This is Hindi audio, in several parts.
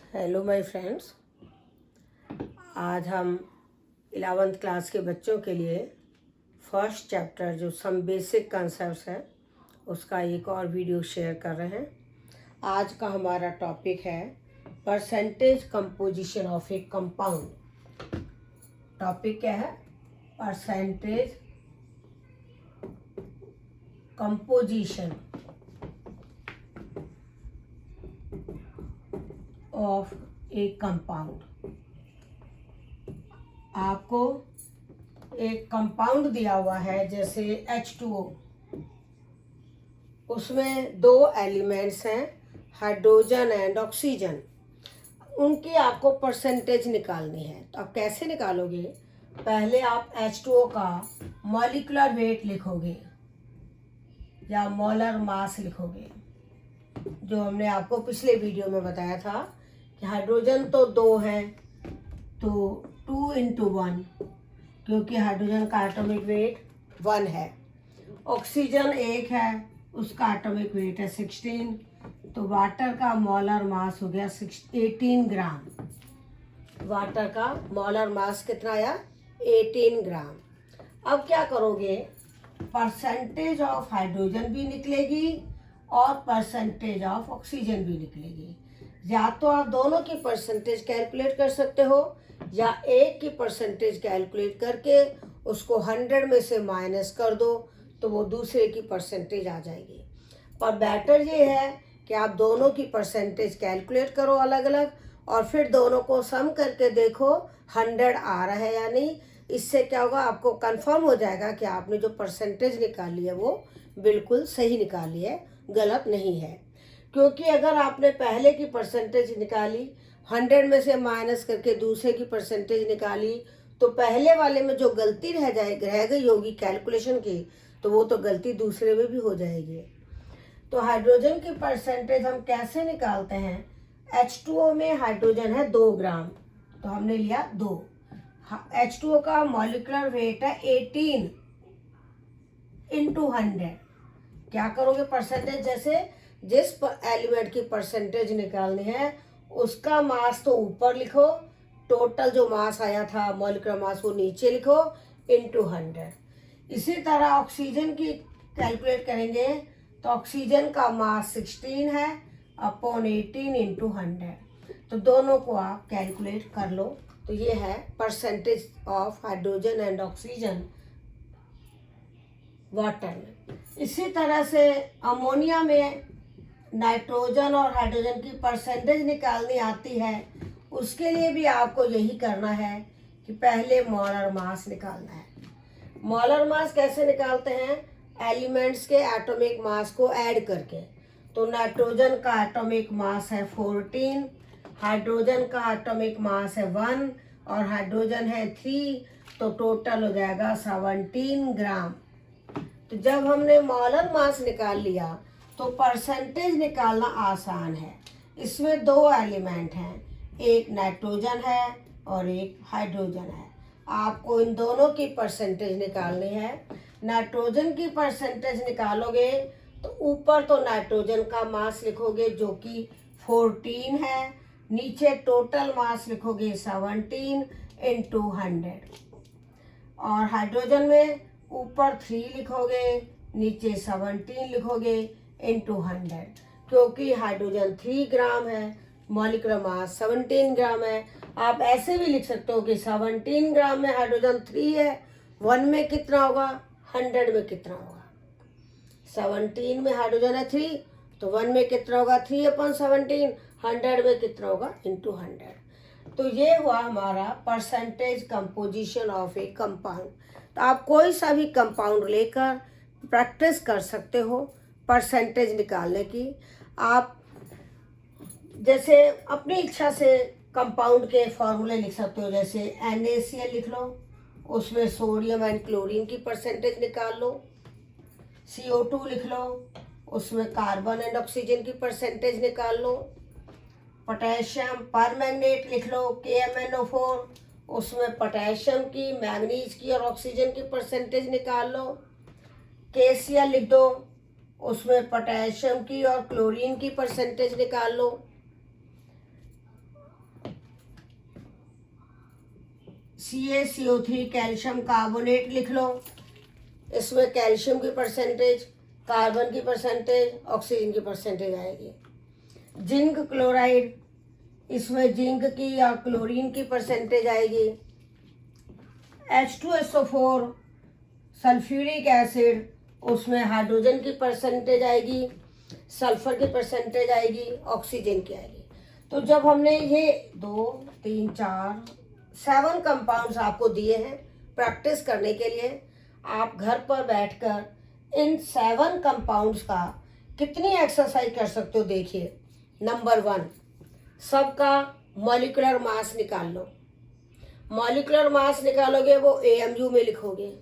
Hello my friends. आज हम 11th क्लास के बच्चों के लिए फर्स्ट चैप्टर जो सम बेसिक कॉन्सेप्ट्स है उसका एक और वीडियो शेयर कर रहे हैं। आज का हमारा टॉपिक है percentage composition of A compound. Topic क्या है? Percentage composition of A compound. आपको एक कंपाउंड दिया हुआ है जैसे H2O, उसमें दो एलिमेंट्स हैं हाइड्रोजन एंड ऑक्सीजन। उनकी आपको परसेंटेज निकालनी है। तो आप कैसे निकालोगे? पहले आप H2O का मॉलिक्यूलर वेट लिखोगे या मोलर मास लिखोगे, जो हमने आपको पिछले वीडियो में बताया था कि हाइड्रोजन तो दो हैं तो 2 × 1, क्योंकि हाइड्रोजन का एटॉमिक वेट 1 है। ऑक्सीजन एक है, उसका एटॉमिक वेट है 16, तो वाटर का मोलर मास हो गया 18 ग्राम। वाटर का मोलर मास कितना आया? 18 ग्राम। अब क्या करोगे? परसेंटेज ऑफ हाइड्रोजन भी निकलेगी और परसेंटेज ऑफ ऑक्सीजन भी निकलेगी। या तो आप दोनों की परसेंटेज कैलकुलेट कर सकते हो या एक की परसेंटेज कैलकुलेट करके उसको 100 में से माइनस कर दो तो वो दूसरे की परसेंटेज आ जाएगी। पर बेटर ये है कि आप दोनों की परसेंटेज कैलकुलेट करो अलग अलग और फिर दोनों को सम करके देखो 100 आ रहा है या नहीं। इससे क्या होगा? आपको कंफर्म हो जाएगा कि आपने जो परसेंटेज निकाली है वो बिल्कुल सही निकाली है, गलत नहीं है। क्योंकि अगर आपने पहले की परसेंटेज निकाली 100 में से माइनस करके दूसरे की परसेंटेज निकाली तो पहले वाले में जो गलती रह गई होगी कैलकुलेशन की, तो वो तो गलती दूसरे में भी हो जाएगी। तो हाइड्रोजन की परसेंटेज हम कैसे निकालते हैं? H2O में हाइड्रोजन है 2 ग्राम, तो हमने लिया 2। H2O का मॉलिक्यूलर वेट है 18 × 100। क्या करोगे? परसेंटेज जैसे जिस एलिमेंट की परसेंटेज निकालनी है उसका मास तो ऊपर लिखो, टोटल जो मास आया था मॉलिक्यूलर मास वो नीचे लिखो × 100। इसी तरह ऑक्सीजन की कैलकुलेट करेंगे तो ऑक्सीजन का मास 16 है अपॉन 18 × 100। तो दोनों को आप कैलकुलेट कर लो। तो ये है percentage of hydrogen and oxygen water में। इसी तरह से अमोनिया में नाइट्रोजन और हाइड्रोजन की परसेंटेज निकालनी आती है। उसके लिए भी आपको यही करना है कि पहले मोलर मास निकालना है। मोलर मास कैसे निकालते हैं? एलिमेंट्स के एटॉमिक मास को ऐड करके। तो नाइट्रोजन का एटॉमिक मास है 14, हाइड्रोजन का एटॉमिक मास है 1 और हाइड्रोजन है 3, तो टोटल हो जाएगा 17 ग्राम। तो जब हमने मोलर मास निकाल लिया तो परसेंटेज निकालना आसान है। इसमें दो एलिमेंट हैं, एक नाइट्रोजन है और एक हाइड्रोजन है। आपको इन दोनों की परसेंटेज निकालनी है। नाइट्रोजन की परसेंटेज निकालोगे तो ऊपर तो नाइट्रोजन का मास लिखोगे जो कि 14 है, नीचे टोटल मास लिखोगे 17 × 100 और हाइड्रोजन में ऊपर 3 लिखोगे नीचे 17 लिखोगे × 100। क्योंकि हाइड्रोजन 3 ग्राम है, मॉलिक्यूलर मास 17 ग्राम है। आप ऐसे भी लिख सकते हो कि 17 ग्राम में हाइड्रोजन 3 है, 1 में कितना होगा, 100 में कितना होगा। 17 में हाइड्रोजन है 3, तो 1 में कितना होगा, 3/17। 100 में कितना होगा, × 100। तो ये हुआ हमारा percentage composition of A compound. तो आप कोई सा भी कंपाउंड लेकर प्रैक्टिस कर सकते हो परसेंटेज निकालने की। आप जैसे अपनी इच्छा से कंपाउंड के फॉर्मूले लिख सकते हो। जैसे NaCl लिख लो, उसमें सोडियम एंड क्लोरीन की परसेंटेज निकाल लो। CO2 लिख लो, उसमें कार्बन एंड ऑक्सीजन की परसेंटेज निकाल लो। पोटेशियम परमैंगनेट लिख लो, KMnO4, उसमें पोटेशियम की, मैंगनीज की और ऑक्सीजन की परसेंटेज निकाल लो। KCl लिख दो, उसमें पोटेशियम की और क्लोरीन की परसेंटेज निकाल लो। CaCO3 कैल्शियम कार्बोनेट लिख लो। इसमें कैल्शियम की परसेंटेज, कार्बन की परसेंटेज, ऑक्सीजन की परसेंटेज आएगी। जिंक क्लोराइड, इसमें जिंक की या क्लोरीन की परसेंटेज आएगी। H2SO4 सल्फ्यूरिक एसिड, उसमें हाइड्रोजन की परसेंटेज आएगी, सल्फर की परसेंटेज आएगी, ऑक्सीजन की आएगी। तो जब हमने ये 2 3 4 7 कंपाउंड्स आपको दिए हैं प्रैक्टिस करने के लिए, आप घर पर बैठकर इन 7 कंपाउंड्स का कितनी एक्सरसाइज कर सकते हो देखिए। नंबर 1, सबका मॉलिक्यूलर मास निकाल लो। मॉलिक्यूलर मास निकालोगे वो AMU में लिखोगे।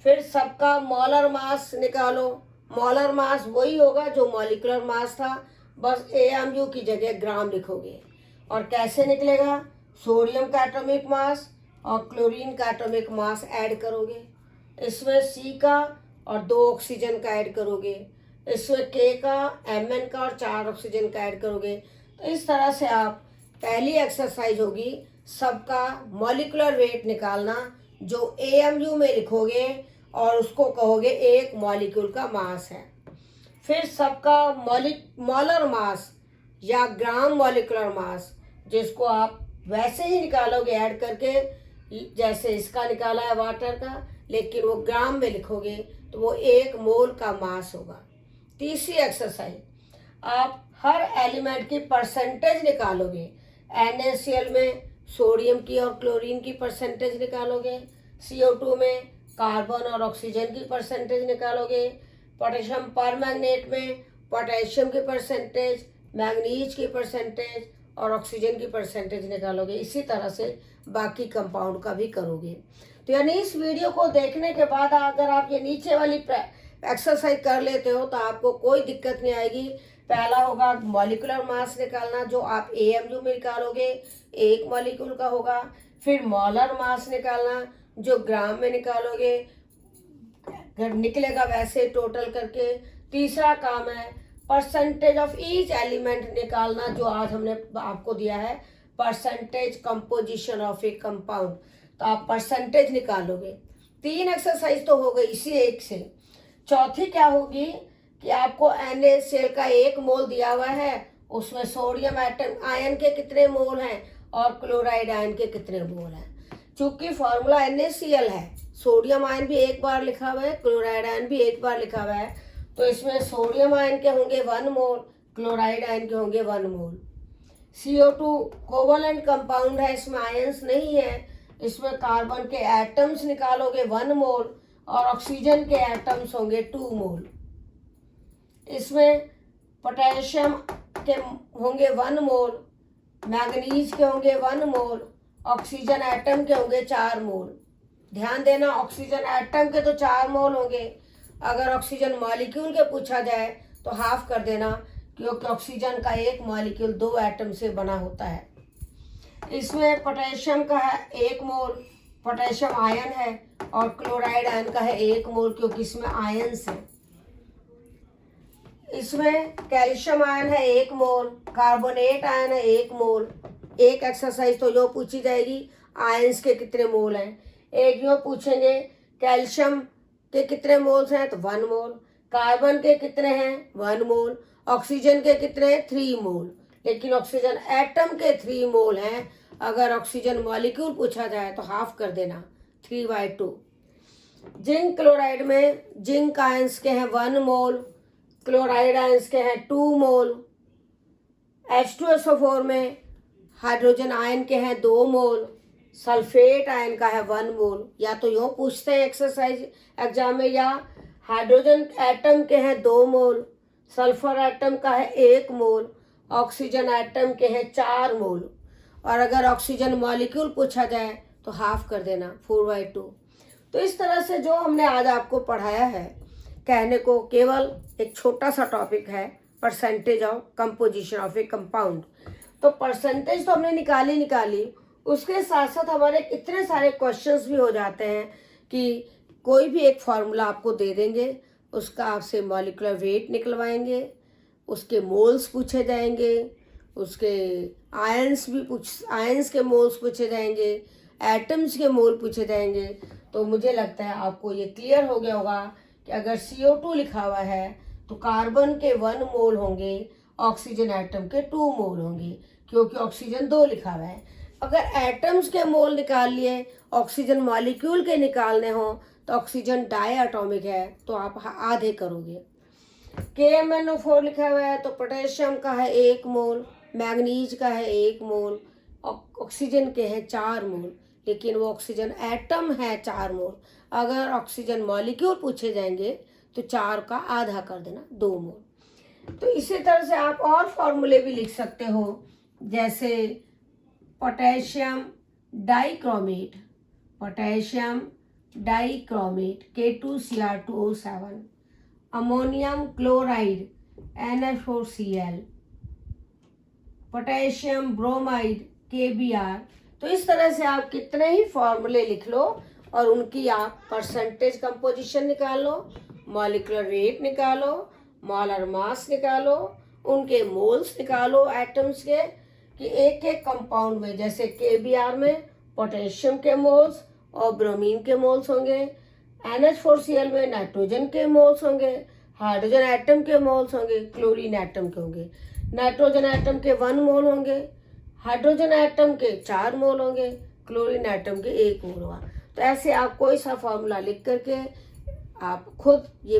फिर सबका मोलर मास निकालो। मोलर मास वही होगा जो मॉलिक्यूलर मास था, बस AMU की जगह ग्राम लिखोगे। और कैसे निकलेगा? सोडियम का एटॉमिक मास और क्लोरीन का एटॉमिक मास ऐड करोगे, इसमें C का और 2 ऑक्सीजन का ऐड करोगे, इसमें K का, Mn का और 4 ऑक्सीजन का ऐड करोगे। तो इस तरह से आप पहली एक्सरसाइज होगी सबका मॉलिक्यूलर वेट निकालना, जो AMU में लिखोगे और उसको कहोगे एक मॉलिक्यूल का मास है। फिर सबका मोलर मास या ग्राम मॉलिक्यूलर मास, जिसको आप वैसे ही निकालोगे ऐड करके, जैसे इसका निकाला है वाटर का, लेकिन वो ग्राम में लिखोगे तो वो 1 मोल का मास होगा। तीसरी एक्सरसाइज, आप हर एलिमेंट की परसेंटेज निकालोगे। NaCl में सोडियम की और क्लोरीन की परसेंटेज निकालोगे, CO2 में कार्बन और ऑक्सीजन की परसेंटेज निकालोगे, पोटेशियम परमैंगनेट में पोटेशियम की परसेंटेज, मैंगनीज की परसेंटेज और ऑक्सीजन की परसेंटेज निकालोगे। इसी तरह से बाकी कंपाउंड का भी करोगे। तो यानी इस वीडियो को देखने के बाद अगर आप ये नीचे वाली एक्सरसाइज कर लेते हो तो आपको कोई दिक्कत नहीं आएगी। पहला होगा मॉलिक्यूलर मास निकालना, जो आप AMU में निकालोगे, 1 मॉलिक्यूल का होगा। फिर मोलर मास निकालना, जो ग्राम में निकालोगे, निकलेगा वैसे टोटल करके। तीसरा काम है परसेंटेज ऑफ ईच एलिमेंट निकालना, जो आज हमने आपको दिया है percentage composition of A compound, तो आप परसेंटेज निकालोगे। 3 एक्सरसाइज तो हो गई इसी एक से। चौथी क्या होगी कि आपको NaCl का 1 मोल दिया हुआ है, उसमें सोडियम एटम आयन के कितने मोल हैं और क्लोराइड आयन के कितने मोल हैं। चूंकि फॉर्मूला NaCl है, सोडियम आयन भी 1 बार लिखा हुआ है, क्लोराइड आयन भी 1 बार लिखा हुआ है, तो इसमें सोडियम आयन के होंगे 1 मोल, क्लोराइड आयन के होंगे 1 मोल। CO2 कोवलेंट कंपाउंड है, इसमें आयंस नहीं है, इसमें कार्बन के एटम्स निकालोगे 1 मोल और ऑक्सीजन के एटम्स होंगे 2 मोल। इसमें पोटेशियम के होंगे 1 मोल, मैंगनीज के होंगे 1 मोल, ऑक्सीजन एटम के होंगे 4 मोल। ध्यान देना, ऑक्सीजन एटम के तो 4 मोल होंगे। अगर ऑक्सीजन मॉलिक्यूल के पूछा जाए तो हाफ कर देना, क्योंकि ऑक्सीजन का 1 मॉलिक्यूल 2 एटम से बना होता है। इसमें पोटेशियम का है 1 मोल, पोटेशियम आयन है, और क्लोराइड आयन का है 1 मोल, क्योंकि इसमें आयन्स है। इसमें कैल्शियम आयन है 1 मोल, कार्बोनेट आयन है 1 मोल। एक एक्सरसाइज तो जो पूछी जाएगी आयंस के कितने मोल हैं। एक जो पूछेंगे कैल्शियम के कितने मोल्स हैं तो 1 मोल, कार्बन के कितने हैं 1 मोल, ऑक्सीजन के कितने हैं 3 मोल, लेकिन ऑक्सीजन एटम के 3 मोल हैं। अगर ऑक्सीजन मॉलिक्यूल पूछा जाए तो हाफ कर देना 3/2। जिंक क्लोराइड में जिंक आयंस के हैं 1 मोल, क्लोराइड आयंस के हैं 2 मोल। H2SO4 में हाइड्रोजन आयन के हैं 2 मोल, सल्फेट आयन का है 1 मोल। या तो यूँ पूछते हैं एक्सरसाइज एग्जाम में, या हाइड्रोजन एटम के हैं 2 मोल, सल्फर एटम का है 1 मोल, ऑक्सीजन एटम के हैं 4 मोल। और अगर ऑक्सीजन मॉलिक्यूल पूछा जाए तो हाफ कर देना 4/2। तो इस तरह से जो हमने आज आपको पढ़ाया है, कहने को केवल एक छोटा सा टॉपिक है, percentage of composition of A compound. तो परसेंटेज तो हमने निकाली, उसके साथ साथ हमारे इतने सारे क्वेश्चंस भी हो जाते हैं कि कोई भी एक फार्मूला आपको दे देंगे, उसका आपसे मॉलिक्यूलर वेट निकलवाएंगे, उसके मोल्स पूछे जाएंगे, उसके आयंस के मोल्स पूछे जाएंगे, एटम्स के मोल पूछे जाएंगे तो मुझे लगता है आपको ये क्लियर हो गया होगा कि अगर CO2 लिखा हुआ है तो कार्बन के 1 मोल होंगे, ऑक्सीजन एटम के 2 मोल होंगे, क्योंकि ऑक्सीजन 2 लिखा हुआ है। अगर एटम्स के मोल निकाल लिए, ऑक्सीजन मॉलिक्यूल के निकालने हो तो ऑक्सीजन डाई एटॉमिक है तो आप आधे करोगे। KMnO4 लिखा हुआ है तो पोटेशियम का है 1 मोल, मैग्नीज का है 1 मोल, ऑक्सीजन के हैं 4 मोल, लेकिन वो ऑक्सीजन एटम है 4 मोल। अगर ऑक्सीजन मॉलिक्यूल पूछे जाएंगे तो 4 का आधा कर देना, 2 मोल। तो इसी तरह से आप और फॉर्मूले भी लिख सकते हो, जैसे potassium dichromate, potassium dichromate K2Cr2O7, ammonium chloride NH4Cl, potassium bromide KBr। तो इस तरह से आप कितने ही फॉर्मूले लिख लो और उनकी आप परसेंटेज कंपोजिशन निकालो, मॉलिक्यूलर वेट निकालो, मोलर मास निकालो, उनके मोल्स निकालो एटम्स के कि एक एक कंपाउंड में, जैसे KBr में पोटेशियम के मोल्स और ब्रोमीन के मोल्स होंगे, NH4Cl में नाइट्रोजन के मोल्स होंगे, हाइड्रोजन एटम के मोल्स होंगे, क्लोरीन एटम के होंगे, नाइट्रोजन एटम के 1 मोल होंगे, हाइड्रोजन एटम के 4 मोल होंगे, क्लोरीन एटम के 1 मोल होगा। तो ऐसे आप कोई सा फॉर्मूला लिख करके आप खुद ये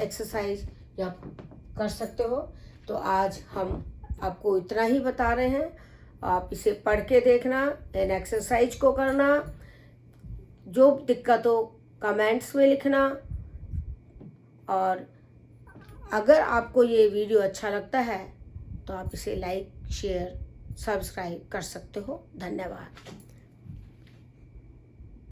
एक्सरसाइज या कर सकते हो। तो आज हम आपको इतना ही बता रहे हैं, आप इसे पढ़ के देखना, इन एक्सरसाइज को करना, जो दिक्कत हो कमेंट्स में लिखना, और अगर आपको ये वीडियो अच्छा लगता है तो आप इसे लाइक, शेयर, सब्सक्राइब कर सकते हो। धन्यवाद।